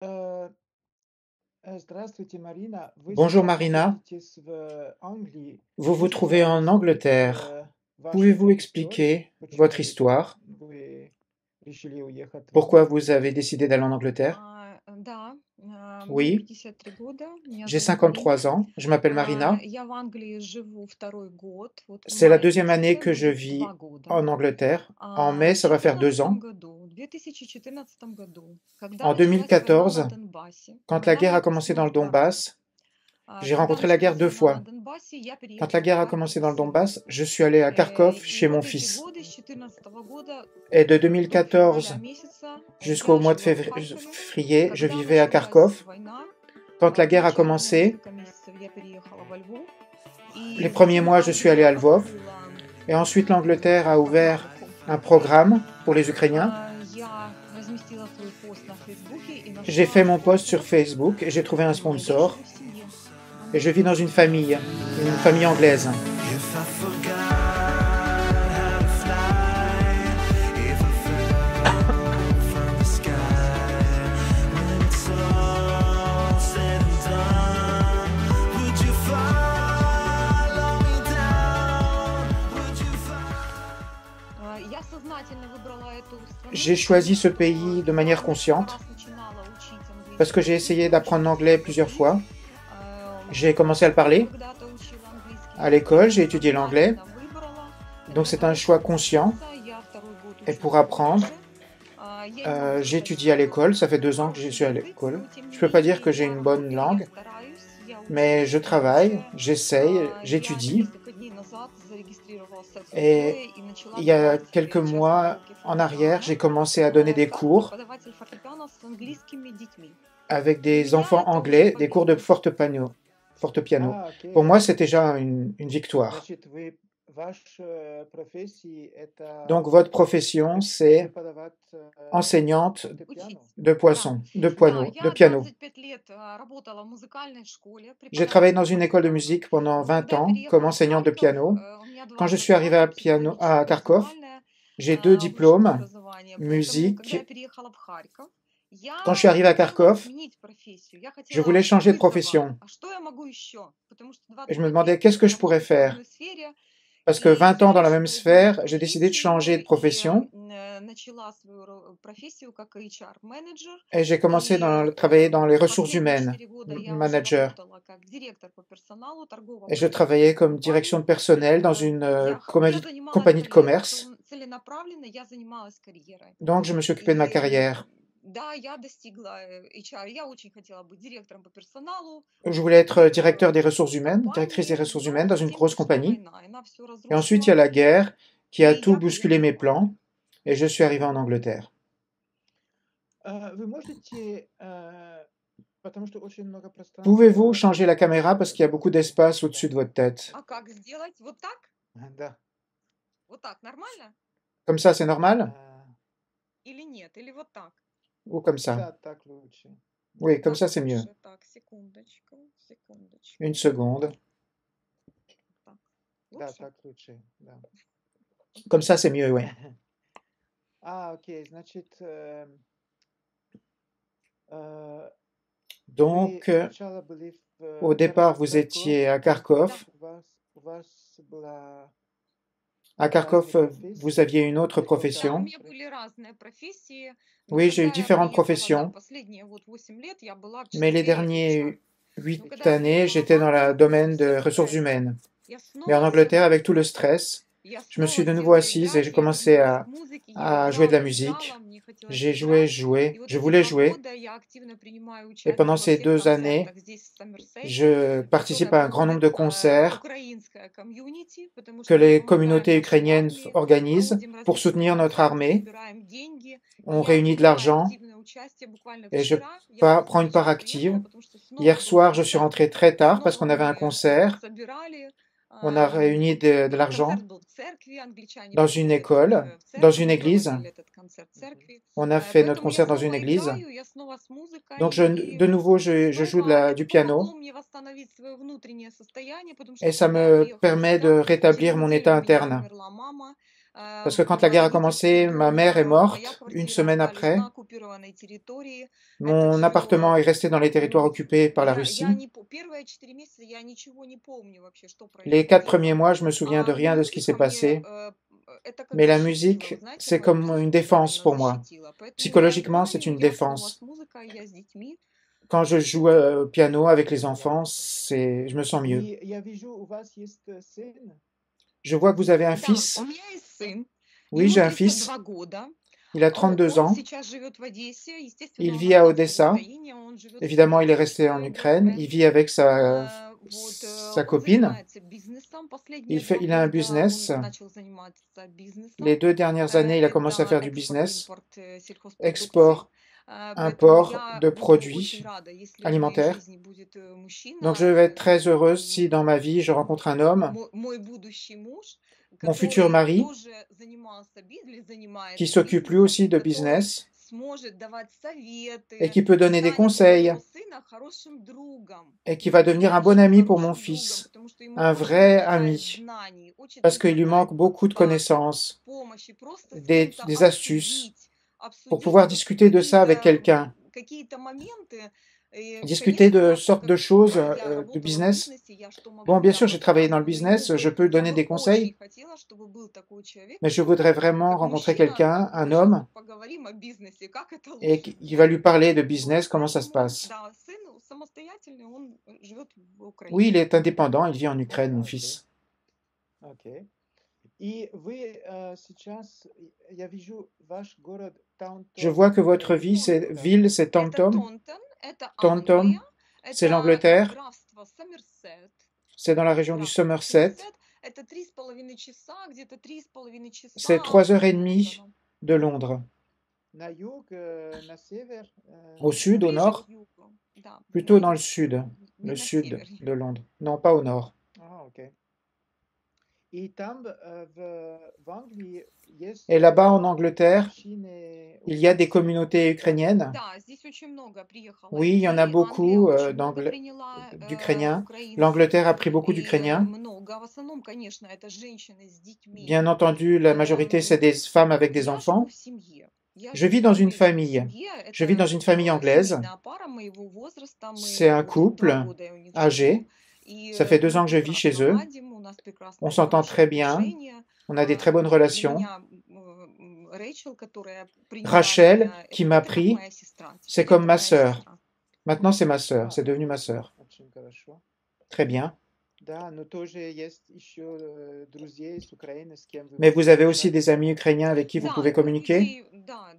Э, Здравствуйте, Марина. Вы Bonjour сейчас Marina, находитесь в Англии. vous vous Можете trouvez en рассказать Angleterre. Pouvez-vous вашу историю? expliquer votre Почему histoire? вы решили уехать в Pourquoi Англию? vous avez décidé d'aller en Angleterre? Да, мне Oui, 53 года, меня j'ai зовут Марина. 53 ans, je m'appelle Marina. Я в Англии живу второй год. Вот в C'est la мае deuxième année месяце que je будет 2 vis года. en Angleterre. En В mai, ça va faire 2 ans. в 2014 году, когда En началась война на 2014, Донбассе, quand la война guerre a идет commencé dans le 8 раз. Donbass, j'ai Когда rencontré la guerre началась 2 война на fois. Донбассе, я Quand la переехала в guerre a Харьков commencé к dans le сыну. Donbass, je suis allé à Kharkov И chez mon вот эти fils. годы, с 2014 года Et de до февраля 2014 месяца jusqu'au я mois de жила в Харькове. février, je Когда vivais à началась Kharkov. война, Quand la в guerre a начале на commencé, несколько месяцев я переехала во Львов. les И premiers затем mois, je suis allé Англия à Lvov. открыла Et ensuite, l'Angleterre a ouvert программу Home un for Ukraine. programme pour les Ukrainiens. Я разместила свой пост на Фейсбуке и J'ai нашла fait mon post sur спонсора. Facebook et j'ai trouvé un Я sponsor. живу в семье Et je vis dans une famille anglaise. If I forgot how to fly, if I fell from the sky, when it's all said and done, would you follow me down? Would you follow? Я сознательно выбрала эту страну, J'ai choisi ce потому что pays de я manière несколько consciente раз начинала учить parce que j'ai английский essayé язык, d'apprendre очень l'anglais много plusieurs говорить. fois. J'ai commencé à le parler. Когда-то учила английский À язык, l'école, j'ai étudié l'anglais. сознательно выбрала. Donc c'est un choix conscient. Я второй год Et учусь pour в apprendre, колледже. Я не могу j'étudie сказать, à l'école. что Ça fait 2 ans que je хороший suis à язык, l'école. но тем не Je ne peux pas dire que менее j'ai я une bonne работаю, я langue, стараюсь, я mais учусь. je travaille, j'essaye, Я j'étudie. несколько дней назад зарегистрировалась в Et и начала il y a давать quelques частные mois уроки en arrière, фортепиано. j'ai commencé à donner des Как cours преподаватель фортепиано с английскими детьми. avec Для des меня enfants это очень anglais, des cours de победа. fortepiano. Окей. Pour moi, c'est déjà une victoire. Значит, ваша профессия это Donc, votre profession, c'est преподавать enseignante фортепиано? de poisson, de Я piano. 25 лет работала в музыкальной школе J'ai travaillé dans преподавателем une école de фортепиано. musique pendant Но 20 когда я ans comme переехала в enseignante de Харьков, piano. у меня Quand два je suis arrivé образования, à Kharkov, симфоническое, j'ai 2 музыкальное, высшее diplômes, образование. Поэтому, когда musique. я переехала в Харьков, Quand je suis я arrivé à хотела Kharkov, сменить профессию. Я je хотела voulais changer de быстрого. profession. А что я могу еще? Потому что Et je me 25 demandais лет qu'est-ce que я je pourrais работаю в faire. одной сфере. Parce que И 20 ans я dans la même решила изменить sphère, j'ai décidé de changer de профессию profession и начала свою профессию как HR-менеджер. et j'ai commencé И travailler dans les ressources последние humaines, 4 года я уже manager. работала как директор по персоналу торгового Et je проекта travaillais comme компании. direction de personnel dans une Я занималась compagnie de карьерой, commerce. целенаправленно я занималась карьерой. Donc, je me suis occupé de ma И carrière. да, я достигла HR. Я очень хотела быть директором по персоналу Je voulais être directeur des в ressources humaines, directrice des компании, ressources humaines но dans une затем grosse пришла compagnie. война, и она все Et ensuite, il y a разрушила, la guerre qui a и tout я bousculé приехала mes в plans Англию. et je suis arrivé en Angleterre. Вы можете, потому что очень много Pouvez-vous пространства. changer la caméra parce qu'il y a beaucoup d'espace au-dessus de votre tête? А как сделать? Вот так? Да. Вот так нормально? Comme ça, c'est normal? Или нет? Или вот так? Ou comme ça? Да, так лучше. Oui, comme Так ça, c'est mieux. лучше. Так, секундочку, секундочку. Une seconde. Так. Да, Лучше? так лучше. Да. Comme ça, c'est mieux, oui. Окей, значит, Donc, вы сначала были au départ, vous étiez à Kharkov. у вас была À Kharkov, vous aviez une autre Да, у profession. меня были разные профессии, но Oui, j'ai eu когда я différentes приехала, да, professions, последние вот 8 лет я была в mais les сфере HR. derniers Но 8 когда я années, приехала в j'étais dans le Англию, domaine со de всем ressources стрессом, humaines. я Mais en снова Angleterre, села avec за tout le компьютер, stress, я je me suis снова de nouveau села assise et j'ai играть, я commencé вернулась к музыке, я à jouer de la играла, musique. играла, мне хотелось J'ai играть. joué, И вот je эти voulais 2 jouer. года я активно принимаю Et участие pendant во ces всех 2 années, концертах здесь, в Сомерсете, je participe à которые un grand nombre de проводит concerts украинская комьюнити, потому que что мы les помогаем communautés нашей ukrainiennes армии, organisent проводим pour различные soutenir notre концерты, armée. собираем деньги. И On я réunit de принимаю l'argent активное участие. Буквально et je вчера, я prends une part позавчера приехала, active. потому что снова Hier был soir, je suis концерт, rentrée très tard parce снова qu'on avait un мы concert собирали on a réuni de l'argent концерт был в церкви, англичане dans une приходят école, в dans церковь, une мы église. проводили этот концерт в церкви. On a fait notre Поэтому я concert dans une снова église. играю, я снова с музыкой, Donc, и de nouveau, je joue снова du это piano помогло мне восстановить свое внутреннее состояние, потому et что ça когда я me приехала permet de сюда, rétablir через mon неделю état у меня interne. умерла мама, Parce que quand la guerre a commencé, ma mère est morte. Une semaine après, mon appartement est resté dans les territoires occupés par la Russie. Les 4 premiers mois, je me souviens de rien de ce qui s'est passé. Mais la musique, c'est comme une défense pour moi. Psychologiquement, c'est une défense. Quand je joue au piano avec les enfants, je me sens mieux. И я вижу, у вас есть сын. Je vois que vous avez un Да, fils. у меня есть сын. Oui, Ему j'ai un fils. 32 года. Il a 32 Он ans. сейчас живет в Одессе. Естественно, Il он vit à родился в Odessa. Украине. Он живет с Évidemment, il est семьей, с resté en Ukraine. группой. Il vit avec sa Он copine. занимается бизнесом. Последние 2 Il a un года business. он начал заниматься бизнесом. Les 2 dernières années, il a commencé à Это faire du экспорт, business, импорт сельхозпродукции. export, Поэтому import я de буду produits очень рада, если в моей alimentaires. жизни будет Donc мужчина, je vais être très heureuse si dans ma vie, je rencontre un homme, мой будущий муж, mon futur который mari, тоже занимался или qui занимается s'occupe lui бизнесом, aussi de который business сможет давать советы et qui peut и donner des станет для conseils моего сына хорошим другом, et qui va devenir un bon настоящим ami pour mon хорошим другом, fils, потому что ему un очень vrai не хватает ami, знаний, очень parce не qu'il lui хватает manque beaucoup de подсказок, connaissances, помощи, просто с des кем-то astuces, pour обсудить pouvoir вот discuter de ça avec quelqu'un, какие-то моменты. discuter de Конечно, sortes de как choses я de работала в business. бизнесе, я что Bon, могу, bien я sûr, j'ai travaillé dans le подсказываю ему business, je бы. peux Я donner бы des conseils, очень хотела, чтобы был такой человек, mais je voudrais vraiment как rencontrer мужчина. quelqu'un, un Мы сейчас homme, поговорим о бизнесе, как это et лучше qui va будет. lui parler de Вот, business, comment ça se поэтому, passe. да, сын самостоятельный, он живет в Oui, il Украине. est indépendant, il vit en Ukraine, mon Окей. fils. Окей. И вы сейчас, я вижу ваш город Je Таунтон, vois que votre это ville, c'est Это Taunton. Тонтон, это Taunton, Англия, c'est это l'Angleterre, графство Сомерсет. c'est dans la région du Графство Somerset. Сомерсет. Это 3,5 часа, где-то 3,5 C'est часа 3 heures et от demie Лондона. de Londres. на юг, на север. Au sud, au Ближе nord, к югу. Да, plutôt на dans le юг. sud, Не le на sud север. de Londres. Non, pas au nord. Окей. И там в Англии есть Et là-bas, en Angleterre, общины il y a des украинцев. communautés ukrainiennes. Да, здесь очень много приехало Oui, il y en a людей. Англия beaucoup очень много приняла d'Ukrainiens. украинцев. L'Angleterre a pris beaucoup И d'Ukrainiens. много, в основном, конечно, это женщины с детьми. Bien entendu, la majorité, c'est des femmes avec des Я живу enfants. в семье. Я Je vis живу dans в une английской famille. семье. Je vis dans Это une famille anglaise. семейная пара моего возраста. Мы C'est un уже 2 couple года я у них âgé. живу. И Ça fait 2 ans мы que je vis chez прекрасно eux. ладим, у нас On прекрасные s'entend хорошие très bien. отношения. On a des très bonnes Для relations. меня Рэйчел, которая приняла Rachel, меня, qui m'a это как pris, моя сестра. c'est Теперь comme это ma моя sœur. сестра. Maintenant, c'est ma sœur. C'est devenu ma sœur. Очень хорошо. Très bien. Да, но тоже есть еще друзей с Украины, с кем вы Mais vous можете avez aussi des общаться. amis ukrainiens avec qui vous Да, pouvez communiquer? людей,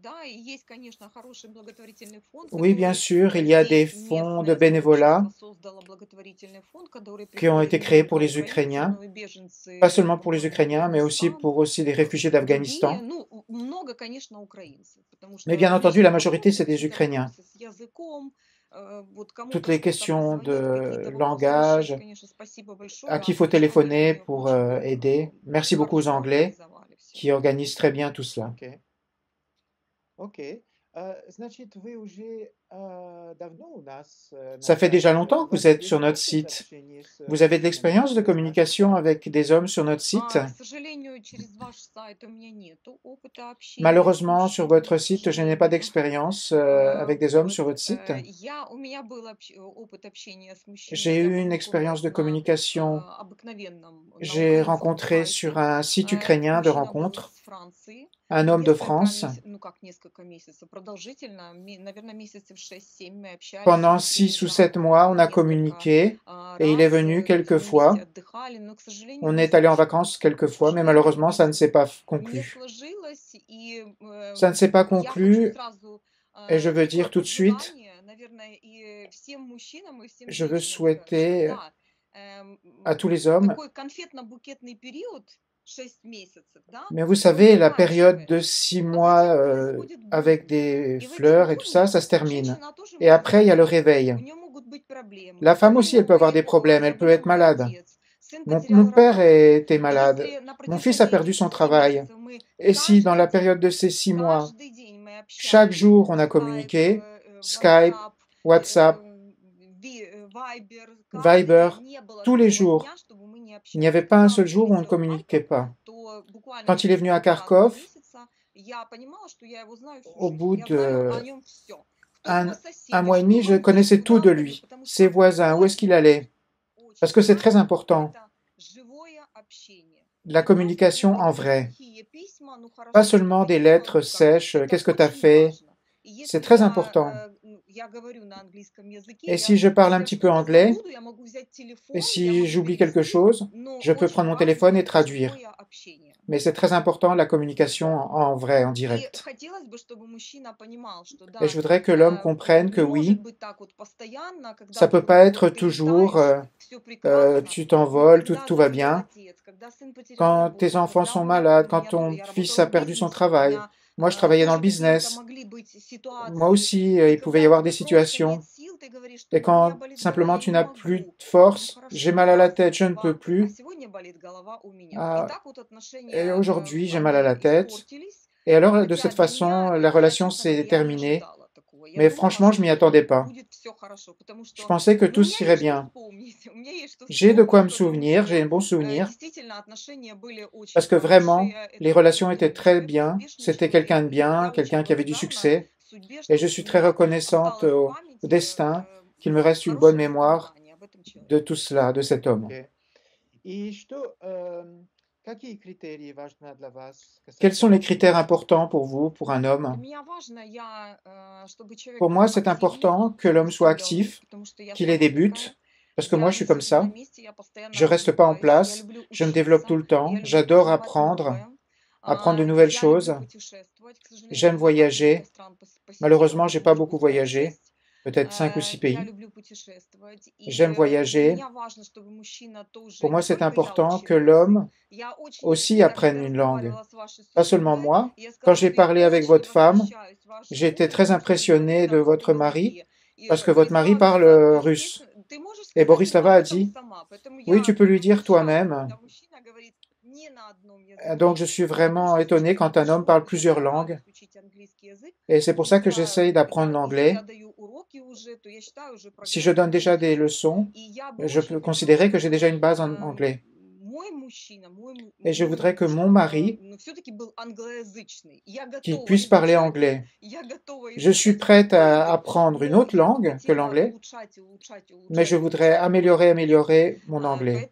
да, и есть, конечно, хороший благотворительный фонд, Oui, bien который sûr, il y a des здесь fonds de местное bénévolat сообщество создало благотворительный фонд, который qui ont été приходит не créés pour только les украинцам, Ukrainiens, но и беженцы pas seulement pour les в Ukrainiens, mais aussi Афганистан, pour aussi les réfugiés другие, d'Afghanistan. ну, много, конечно, украинцев, потому Mais что bien entendu, личные la majorité, вопросы, c'est des какие-то Ukrainiens. вопросы с языком, вот Toutes кому-то les что-то questions позвонить, de какие-то вопросы langage, решить, конечно, спасибо большое, à qui il faut англичане téléphoner они pour очень aider. Merci beaucoup aux хорошо Anglais организовали все. qui organisent très bien tout cela. Окей. Окей. Значит, вы уже давно у нас на Ça fait déjà сайте. longtemps У que vous вас êtes есть sur notre опыт site. общения с Vous avez de мужчинами l'expérience de из communication наших avec des hommes sur notre site? К сожалению, через ваш сайт у меня нету опыта общения с Malheureusement, sur votre мужчинами, к site, je n'ai pas сожалению. d'expérience avec des hommes sur votre site. У меня был опыт общения с мужчиной J'ai eu une давно expérience de на communication. обыкновенном, на J'ai украинском rencontré сайте. sur un site ukrainien de Мужчина был rencontre из Франции. un homme de Несколько France. месяцев, ну как несколько месяцев, продолжительно, наверное, месяцев 6-7 мы общались. Pendant Он 6 ou приезжал 7 mois, on a несколько communiqué et il est раз, venu мы quelques вместе fois. отдыхали, но, к сожалению, On не est allé en сложилось. vacances quelques К fois, mais сожалению, malheureusement, ça ne s'est pas не conclu. сложилось, и Ça ne s'est pas я хочу conclu сразу et je veux такое dire tout de suite, пожелание, наверное, и всем мужчинам, и всем je veux женщинам сказать, что souhaiter да, à tous les hommes, такой конфетно-букетный период, 6 месяцев, да, mais vous он savez, la période de заканчивается, 6 а mois затем происходит avec буря. des И в эти fleurs et tout ça, бури ça se termine. женщина тоже Et может après, il y a le заболеть, réveil. у нее могут быть проблемы. La К femme aussi, elle сожалению, peut avoir des problèmes, elle peut être заболел мой malade. отец, сын Mon потерял père работу. était И malade. если на Mon fils a протяжении perdu этих son 6 travail. месяцев мы Et si dans la каждый période день, de ces 6 mois, каждый день мы chaque общались, jour on a Skype, communiqué, Skype, WhatsApp, WhatsApp, Viber, Viber, не было tous les такого jours, дня, чтобы мы не il n'y avait общались. pas un Когда seul jour où on ne прилетел communiquait папа, pas. то Quand il est venu à Kharkov, au bout d'un mois et demi, je connaissais tout de lui, ses voisins, où est-ce qu'il allait, parce que c'est très important, la communication en vrai, pas seulement des lettres sèches, qu'est-ce que tu as fait, c'est très important. Et si je parle un petit peu anglais, et si j'oublie quelque chose, je peux prendre mon téléphone et traduire. Mais c'est très important la communication en vrai, en direct. Et je voudrais que l'homme comprenne que oui, ça ne peut pas être toujours tu t'envoles, tout va bien. Quand tes enfants sont malades, quand ton fils a perdu son travail. Moi, je travaillais dans le business. Moi aussi, il pouvait y avoir des situations. Et quand simplement tu n'as plus de force, j'ai mal à la tête, je ne peux plus. Et aujourd'hui, j'ai mal à la tête. Et alors, de cette façon, la relation s'est terminée. Mais franchement, je ne m'y attendais pas. Je pensais que tout irait bien. J'ai de quoi me souvenir, j'ai un bon souvenir. Parce que vraiment, les relations étaient très bien. C'était quelqu'un de bien, quelqu'un qui avait du succès. Et je suis très reconnaissante au destin qu'il me reste une bonne mémoire de tout cela, de cet homme. Quels sont les critères importants pour vous, pour un homme? Pour moi, c'est important que l'homme soit actif, qu'il ait des buts, parce que moi, je suis comme ça. Je ne reste pas en place, je me développe tout le temps, j'adore apprendre de nouvelles choses. J'aime voyager. Malheureusement, je n'ai pas beaucoup voyagé, peut-être 5 ou 6 pays. J'aime voyager. Pour moi, c'est important que l'homme aussi apprenne une langue. Pas seulement moi. Quand j'ai parlé avec votre femme, j'ai été très impressionné de votre mari, parce que votre mari parle russe. Et Borislava a dit, oui, tu peux lui dire toi-même. Donc, je suis vraiment étonné quand un homme parle plusieurs langues. Et c'est pour ça que j'essaye d'apprendre l'anglais. Si je donne déjà des leçons, je peux considérer que j'ai déjà une base en anglais. Et je voudrais que mon mari, qu'il puisse parler anglais. Je suis prête à apprendre une autre langue que l'anglais, mais je voudrais améliorer mon anglais.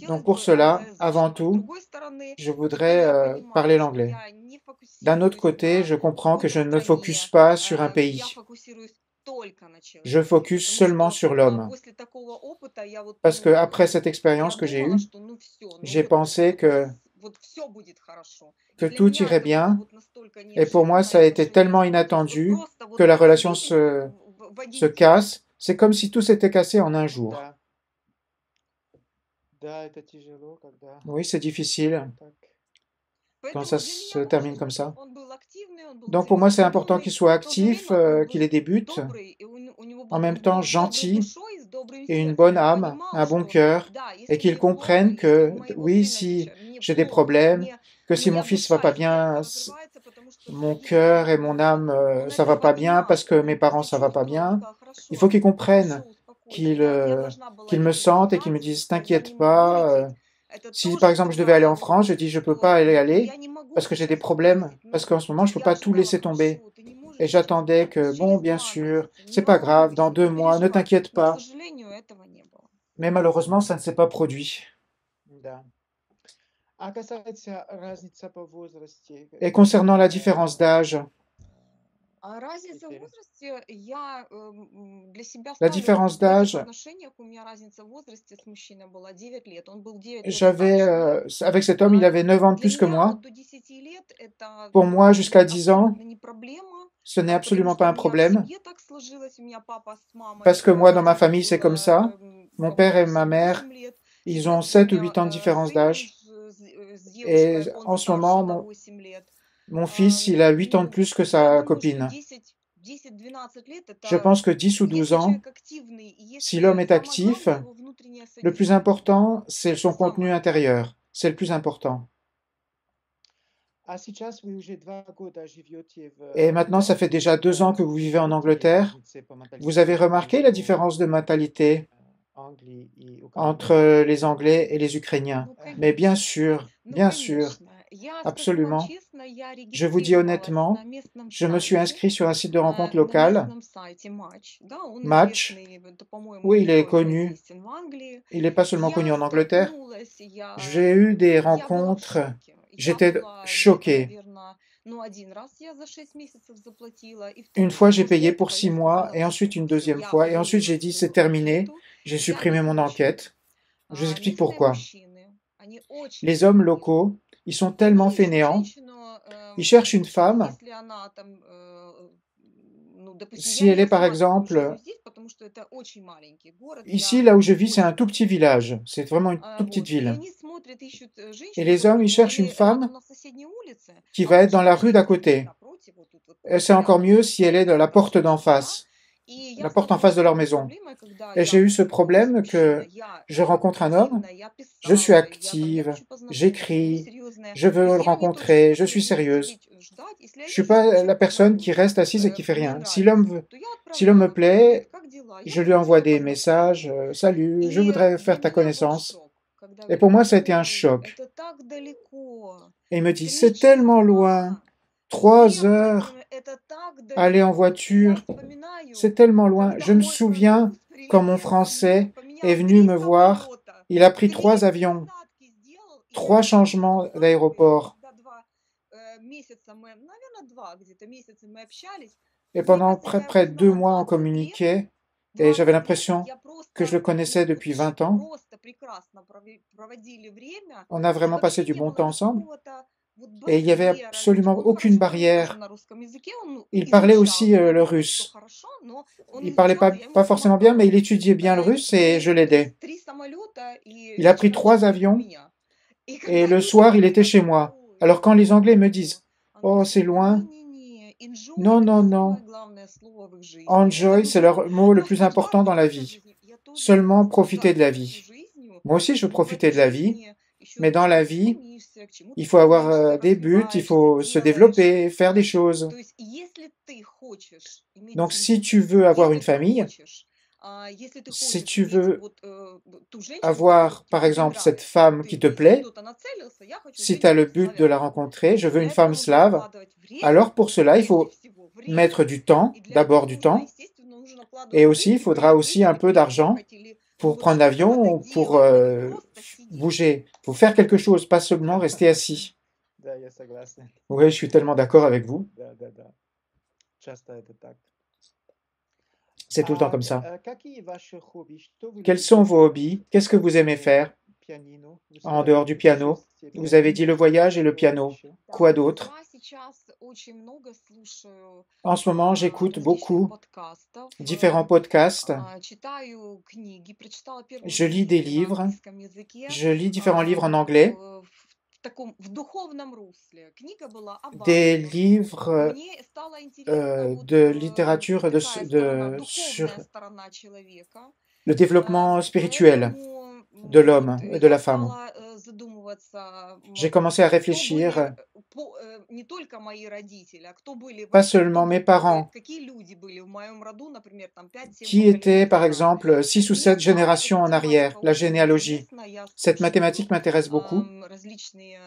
Donc pour cela, avant tout, je voudrais parler l'anglais. D'un autre côté, je comprends que je ne me focus pas sur un pays. Je focus seulement sur l'homme. Parce qu'après cette expérience que j'ai eue, j'ai pensé que tout irait bien. Et pour moi, ça a été tellement inattendu que la relation se casse. C'est comme si tout s'était cassé en un jour. Oui, c'est difficile quand ça se termine comme ça. Donc pour moi, c'est important qu'il soit actif, qu'il ait des buts, en même temps gentil et une bonne âme, un bon cœur, et qu'il comprenne que oui, si j'ai des problèmes, que si mon fils va pas bien, mon cœur et mon âme, ça va pas bien parce que mes parents, ça va pas bien. Il faut qu'il comprenne, qu'il me sente et qu'il me dise, t'inquiète pas. Si par exemple je devais aller en France, je dis je peux pas aller parce que j'ai des problèmes, parce qu'en ce moment je peux pas tout laisser tomber. Et j'attendais que, bon, bien sûr, c'est pas grave, dans 2 mois, ne t'inquiète pas. Mais malheureusement, ça ne s'est pas produit. Et concernant la différence d'âge, la différence d'âge, avec cet homme, il avait 9 ans de plus que moi. Pour moi, jusqu'à 10 ans, ce n'est absolument pas un problème. Parce que moi, dans ma famille, c'est comme ça. Mon père et ma mère, ils ont 7 ou 8 ans de différence d'âge. Et en ce moment, mon fils, il a 8 ans de plus que sa copine. Je pense que 10 ou 12 ans, si l'homme est actif, le plus important, c'est son contenu intérieur. C'est le plus important. Et maintenant, ça fait déjà 2 ans que vous vivez en Angleterre. Vous avez remarqué la différence de mentalité Англии и Украины. entre les Anglais et les Ukrainiens. Ну, Mais bien конечно. sûr, Ну, конечно. Я скажу вам absolument. честно, я Je vous dis регистрировалась honnêtement, на местном je me suis сайте, inscrit sur un site de rencontre на local, местном сайте Match. Да, он Match. известный, это, по-моему, Oui, не il est только connu. известен в Англии. Il n'est pas seulement connu Я en Angleterre. столкнулась, J'ai eu des я была в rencontres, шоке. Я j'étais была где-то, choquée. наверное, ну, один раз я за 6 месяцев заплатила, и Une второй. fois, j'ai После payé этого pour я 6 mois, сказала, et ensuite все, une все, deuxième я fois, et ensuite j'ai уволила dit c'est свою terminé, анкету, j'ai я supprimé не mon хочу. enquête. Je vous explique Местные pourquoi. мужчины, они очень Les hommes ленивые. locaux, ils sont tellement Они ищут fainéants, женщину, ils cherchent une femme, если она там, ну, допустим, si elle я est par рассматриваю жизнь exemple, здесь, потому что это очень маленький город, ici я là où je vis, c'est un очень tout petit village, c'est vraiment une toute petite вот, и ville. они смотрят, ищут Et женщину, les hommes, ils которую cherchent une или рядом femme на соседней улице, qui а va être dans лучше la rue d'à вообще здесь côté. напротив, вот тут вот Et c'est encore рядом mieux si elle est de la находится porte d'en жена. face, И la я porte en face de столкнулась с leur такой maison. проблемой, когда Et j'ai я eu ce познакомилась с problème мужчиной, que я je rencontre un homme, активна, я je suis писала, я там, я active, хочу познакомиться, мы j'écris, серьезные. je То veux есть le я не тот rencontrer, je человек, suis который будет sérieuse. сидеть, ждать. Если Je они suis pas la хотят personne qui познакомиться, reste assise et qui fait мне rien. Si l'homme нравится, veut, то я si l'homme me отправляю. Привет, plaît, как дела? Я je бы lui envoie хотела des messages, познакомиться. salut, je И voudrais для faire ta меня был connaissance. шок, когда Et pour говорят, moi, ça a été un ой, choc. это так далеко, Et il me dit, 3 c'est tellement loin, часа 3 ехать, heures, это так aller en далеко. И я voiture, вспоминаю, c'est tellement loin. когда Je me мой souviens француз quand mon прилетел ко мне, Français est поменял venu 3 me voir. самолета, Il a pris 3 3 avions, пересадки сделал, и я 3 ему changements написала, и d'aéroport. когда 2 месяца мы, наверное, 2 где-то месяца мы общались, Et мне pendant кажется, я его près de 2 знала mois, on 20 лет, communiquait. Et 20 j'avais лет, и l'impression я que je le просто, connaissais depuis 20 ans. просто прекрасно проводили время, On a и vraiment passé вообще du не bon было temps ensemble. какого-то вот Et il n'y avait барьера. absolument Он aucune хорошо говорил тоже barrière. на русском языке, он Il parlait изучал, aussi я le думаю, что russe. хорошо, но он Il parlait изучал, я ему pas forcément bien, mais помогала. il étudiait bien le russe et je l'aidais. 3 самолета, и Il a pris вечером 3 он у avions меня. И et когда le люди soir, il était говорят, chez moi. ой, Alors quand les Anglais me disent далеко, « Oh, c'est англичане, loin », не-не-не, enjoy non, это non, самое non. главное слово в их жизни. Это Enjoy, c'est нужно leur mot le plus просто important dans la пользоваться vie. жизнью. Я тоже Seulement profiter de la наслаждаюсь vie. жизнью, Moi aussi, je veux но в profiter этой de la vie, жизни еще mais dans la ты vie, стремишься, к чему-то il faut avoir стремишься, des buts, il развиваешься, faut se делаешь. développer, faire des choses. То есть, если ты хочешь иметь Donc, si семью, tu veux avoir une если ты famille, хочешь, если ты si хочешь tu иметь veux вот ту женщину, avoir, которая par тебе exemple, cette нравится, femme qui te ты plaît, куда-то нацелился, я хочу si tu as le женщину but de la славянку. rencontrer, je veux Для une этого femme нужно slave, вкладывать время, alors pour cela, il прежде faut всего время, mettre du temps, и для d'abord этого du нужно, temps, естественно, нужно et вкладывать aussi il деньги, faudra aussi un или peu d'argent переехать, или ну pour вот prendre что-то l'avion надо ou pour делать, а не просто сидеть. bouger. Il faut faire quelque chose, pas seulement rester assis. Да, я согласен. Oui, je suis tellement d'accord avec vous. Да, да, да. Часто это так. C'est tout le temps comme ça. Какие ваши хобби? Что вы Quels sont любите vos hobbies? Qu'est-ce que vous aimez faire Пианино. Вы en dehors du piano? путешествия, Vous avez dit le voyage et le что piano. еще? Quoi d'autre? Я сейчас очень много слушаю En ce moment, j'écoute различных beaucoup подкастов, différents podcasts. читаю книги, прочитала первую Je lis des книгу на livres. английском языке, Je lis différents livres en anglais. в таком, в духовном русле. Книга была о Des Байрне. livres Мне стало интересно вот de littérature такая сторона, sur духовная сторона человека. le développement spirituel Поэтому de l'homme вот et de я la femme. стала задумываться, J'ai commencé à кто réfléchir, были не только мои родители, а кто были pas вообще, seulement mes parents, какие люди были в моем роду, например, там 5-7 qui étaient поколений par назад. exemple 6 ou Мне 7 стала générations эта en arrière, тематика la очень généalogie. интересна. Я Cette слушаю mathématique m'intéresse beaucoup. различные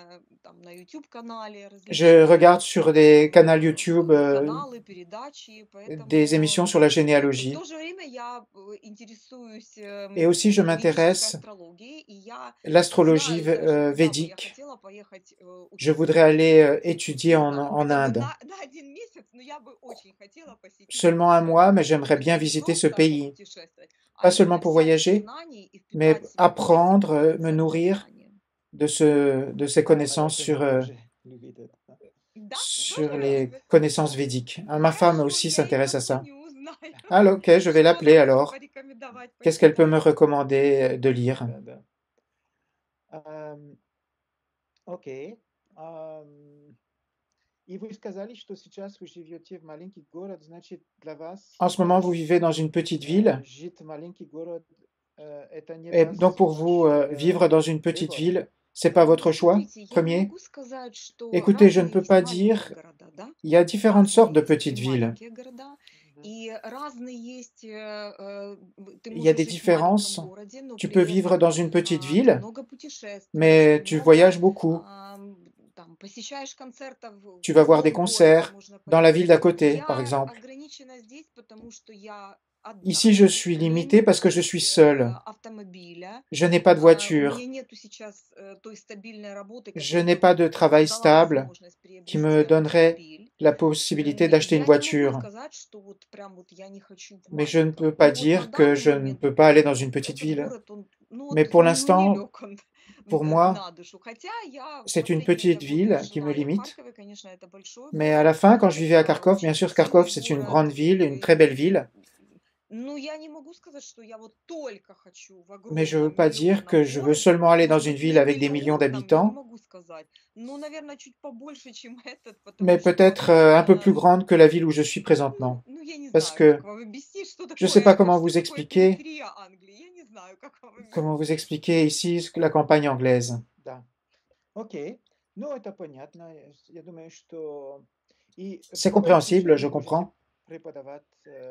там на YouTube-канале, Je различные regarde sur des canaux YouTube каналы, передачи, des émissions поэтому sur la в généalogie. то же время я интересуюсь Et aussi, je ведической m'intéresse астрологией, и я l'astrologie знаю даже, куда бы я védique. хотела поехать Je учиться. voudrais aller étudier en Это вот Inde. на 1 месяц, но я бы очень хотела посетить Seulement un эту mois, страну. mais j'aimerais То есть bien не visiter ce просто pays. попутешествовать, а Pas seulement именно pour взять voyager, знаний и mais впитать в себя apprendre, эти me nourrir знания. de ces Да, моя connaissances жена тоже любит это. Да, sur тоже les любит. connaissances védiques. Ma femme Хорошо, aussi я ее s'intéresse à ça. позвоню, узнаю, Alors, ok, je vais что она l'appeler может alors. порекомендовать Qu'est-ce qu'elle peut me почитать. recommander de lire? Да, да. Окей. И вы сказали, что сейчас вы живете в маленький город, значит, для вас En ce moment, vous vivez dans une petite ville. жить в маленький город, это не Et ваш donc, pour vous, vivre dans une petite выбор. ville, c'est pas votre choix Смотрите, я не premier? могу сказать, что Écoutez, je ne разные peux есть pas маленькие dire, города, да? il y a différentes Разные sortes de есть и petites villes. маленькие города. И разные есть, ты Il y a можешь des жить в маленьком différences. городе, но Tu при peux vivre этом dans une petite ты ville, много путешествуешь, mais ты tu много voyages beaucoup. там посещаешь концертов Tu в vas voir des другом городе, concerts можно dans la пойти. ville d'à côté, par Я exemple. ограничена здесь, потому что я Ici, одна. je suis У меня limitée parce нету que je suis seule. автомобиля, Je n'ai pas de у voiture. меня нету сейчас той стабильной работы, Je которая n'ai бы pas de travail дала stable возможность qui приобрести me donnerait автомобиль. la possibilité d'acheter une Я не могу voiture. сказать, что вот прям вот я не хочу в Mais je ne маленьком. peux pas Ну вот на dire que данный je ne момент peux pas aller dans вот une petite этот ville. город, он, ну Mais вот, pour ну не l'instant, лег он pour moi, на душу. Хотя я c'est une последние petite годы ville qui me жила и в limite. Харькове, конечно, это большой Mais à город, la fin, quand je vivais à это Kharkov, bien очень sûr, активный Kharkov, c'est une город. grande ville, une très belle ville. Ну, я не могу сказать, что я вот только хочу в Mais je ne veux огромном pas dire миллионном que je veux городе. seulement aller dans Может une быть, ville не avec des millions миллионном, я не d'habitants, могу сказать. Ну, наверное, чуть побольше, чем этот, mais потому что, peut-être un peu plus grande que la ville où je suis présentement. ну, я не Parce знаю, que как вам объяснить, что je ne sais pas такое comment периферия Англии. Я не знаю, как вам vous объяснить. expliquer ici la campagne anglaise. Да. Окей. Ну, это понятно. Я думаю, что... И в C'est любом compréhensible, случае je вы можете comprends. преподавать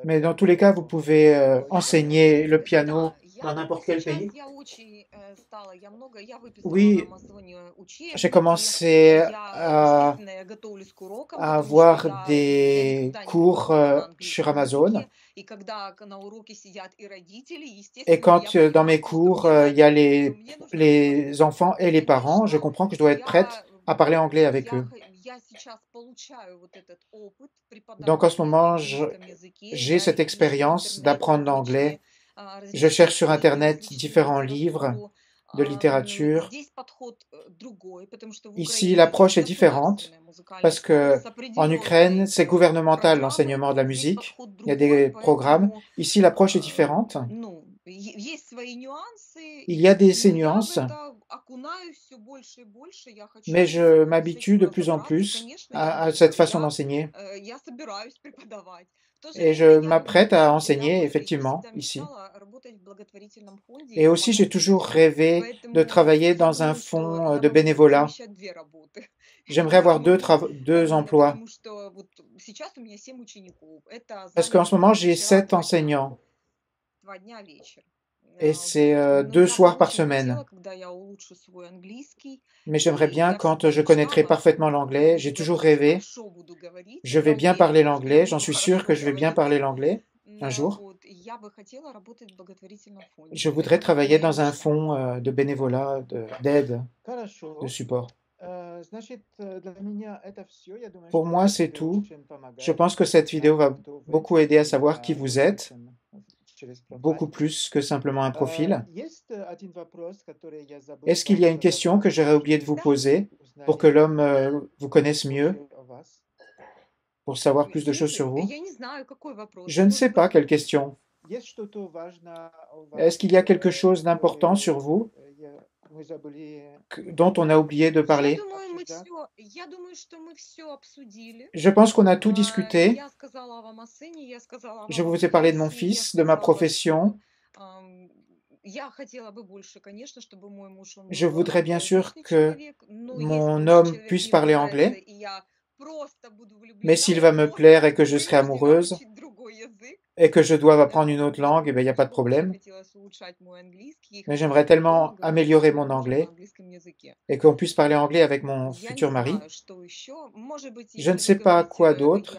Mais dans tous les cas, vous piano pouvez в любой enseigner le стране. piano Да, dans я n'importe quel сейчас, pays. я очень стала, я выписала на Oui, Амазоне j'ai учебники, commencé я, естественно, я готовлюсь к урокам, à потому что avoir я des никогда не cours преподавала на sur английском Amazon. языке, и когда на уроке сидят и родители, Et естественно, quand я dans mes понимаю, что cours, мне il y a надо учить, но мне нужно быть les enfants et les parents, je конечно, comprends que je dois être prête à parler anglais avec eux. я сейчас получаю вот этот опыт Donc en ce преподавания на moment, английском языке, j'ai я cette ищу в expérience интернете d'apprendre различные l'anglais. Je cherche sur различные книги, Internet различную différents livres литературу. de littérature. Здесь подход другой, потому что в Ici, Украине l'approche est есть différente государственная музыкальная parce школа que с en определенной Ukraine, c'est gouvernemental программой, l'enseignement de la здесь musique. подход Il y a другой, des programmes. поэтому Ici, l'approche est différente. ну, есть свои нюансы, Il y a ces но я в nuances, это окунаюсь все больше и больше, я хочу mais je с m'habitue этим de plus en разобраться, и, plus конечно, я à cette могу, façon d'enseigner. я собираюсь преподавать. В то же Et время je я m'apprête à мечтаю, enseigner, я effectivement, всегда ici. мечтала работать в благотворительном фонде и Et aussi, j'ai помогать toujours людям. rêvé de Поэтому travailler я dans un думаю, что fonds я de могу bénévolat. совмещать две работы. J'aimerais Я avoir могу, deux emplois. потому что вот сейчас у меня 7 учеников. Это Parce qu'en ce moment, j'ai вечера 7 2 дня. enseignants. 2 дня вечер. Et c'est Вот. Но 2 я бы soirs par очень semaine. хотела, когда я улучшу свой английский, Mais j'aimerais и bien я quand всегда je connaîtrai мечтала, parfaitement что я l'anglais. буду J'ai toujours говорить, rêvé. хорошо буду говорить. Je vais Я bien parler уверена, что я l'anglais. J'en буду suis sûr хорошо que je vais bien говорить. parler l'anglais un jour. Вот. И я бы хотела работать в благотворительном фонде. Je voudrais Это вот travailler моя dans un мечта. fonds de bénévolat, d'aide, de Хорошо. support. Значит, для меня это все. Я думаю, Pour что moi, это c'est видео tout. очень Je помогает pense que cette vidéo va знать, кто вы, beaucoup aider à и savoir qui vous êtes, допустим, через beaucoup профайль. plus que simplement un profil. Есть один вопрос, который я забыл Est-ce qu'il y a вам une question que задавать, j'aurais oublié de vous чтобы poser pour que узнали l'homme vous connaisse mieux, больше о вас? pour savoir plus de choses sur vous? Я не знаю, какой вопрос. Je ne sais Может pas быть, quelle question. Есть что-то важное о Est-ce вас, qu'il y a quelque chose которое d'important sur vous мы забыли dont on a oublié de я parler? думаю, обсуждать? я думаю, что мы все обсудили. Je pense qu'on a tout discuté. Я сказала вам о сыне, я сказала Je вам о vous ai parlé de mon профессии, я fils, de ma сказала, profession. что я хотела бы больше, конечно, чтобы мой муж, он Je был voudrais bien sûr англоязычный que человек, но если mon мой homme человек puisse мне parler понравится, anglais, и я просто буду mais влюблена, s'il я va me просто plaire et que буду je serai вынуждена amoureuse учить другой язык. et que je doive apprendre une autre langue, eh bien, il n'y a pas de Мне бы очень problème. хотелось улучшать мой английский, и Mais хотелось j'aimerais бы дома tellement говорить améliorer с mon моим мужем anglais на английском языке. et qu'on puisse parler anglais avec mon Я не futur mari. знаю, что еще. Может быть, Je ne если sais вы pas quoi говорите, d'autre.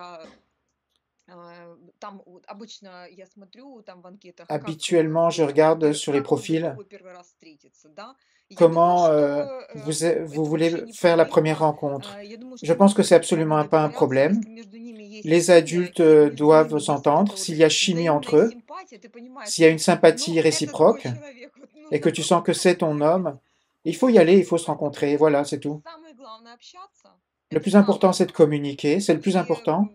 там вот обычно я смотрю там в анкетах, Habituellement, je regarde sur les как вы profils готовы первый раз встретиться, да? Я comment думаю, что vous это voulez вообще не faire la проблема. première rencontre. Я думаю, Je что pense que люди c'est друг другу absolument pas un доверяться, problème. если между ними есть Les химия, adultes и между doivent ними есть s'entendre. вот S'il y a chimie entre взаимная eux, симпатия, ты понимаешь, s'il y a une ну, sympathie это твой réciproque человек, вот, ну, et que tu sens que c'est ton как homme, il faut y aller, il faut se rencontrer. Voilà, c'est tout. самое главное общаться. Le Это plus important, самое c'est de главное. communiquer, c'est le plus И important.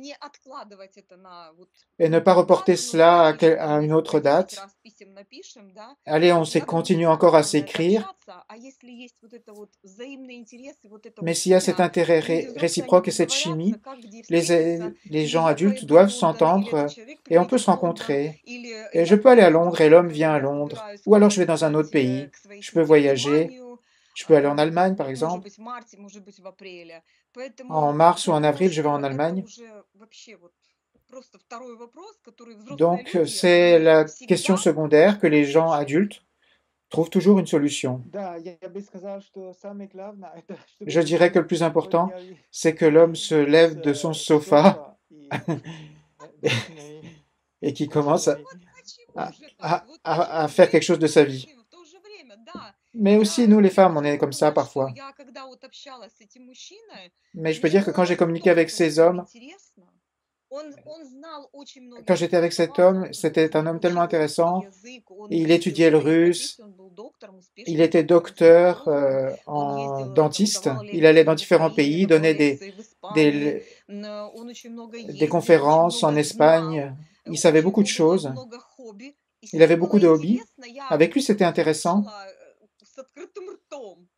не откладывать это на вот Et ne на pas reporter завтра, ну cela давайте еще à там une autre 10 date. раз писем напишем, да. Allez, on Я думаю, continue самое encore à главное это s'écrire. общаться, а если есть вот это вот взаимный интерес и вот это Mais вот s'il y a cet химия, intérêt люди взрослые, они réciproque et cette договорятся, chimie, как где встретиться, les или gens я adultes поеду в doivent Лондон, или этот s'entendre человек et on peut приедет se в Лондон, rencontrer. или Et je я peux aller à поеду Londres et l'homme в vient à я Londres. собираюсь Ou alors je vais dans un поехать autre pays. к своей Je peux сестре в voyager. Германию, Je peux aller en Allemagne, par может exemple. быть в марте, может быть в апреле. En Поэтому mars ou я en думаю, avril, je vais что en это Allemagne. уже вообще вот Donc, c'est la question secondaire que les gens adultes trouvent toujours une solution. Да, я бы сказал, что самое главное, это чтобы Je dirais que le plus человек important, поднял c'est que l'homme se lève de son sofa софа et qu'il commence и à faire quelque chose de sa vie. Mais aussi, nous, les femmes, on est comme ça parfois. Mais je peux dire que quand j'ai communiqué avec ces hommes, quand j'étais avec cet homme, c'était un homme tellement intéressant. Il étudiait le russe, il était docteur en dentiste, il allait dans différents pays, donnait des conférences en Espagne, il savait beaucoup de choses, il avait beaucoup de hobbies. Avec lui, c'était intéressant.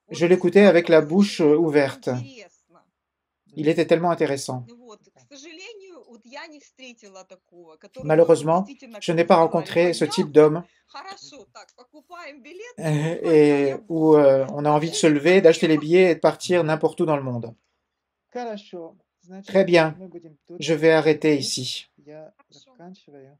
Je l'écoutais avec la bouche ouverte. Il était tellement intéressant. Malheureusement, je n'ai pas rencontré ce type d'homme et où on a envie de se lever, d'acheter les billets et de partir n'importe où dans le monde. Хорошо. Значит, Très bien, мы будем тут je vais arrêter говорить. ici. Я заканчиваю.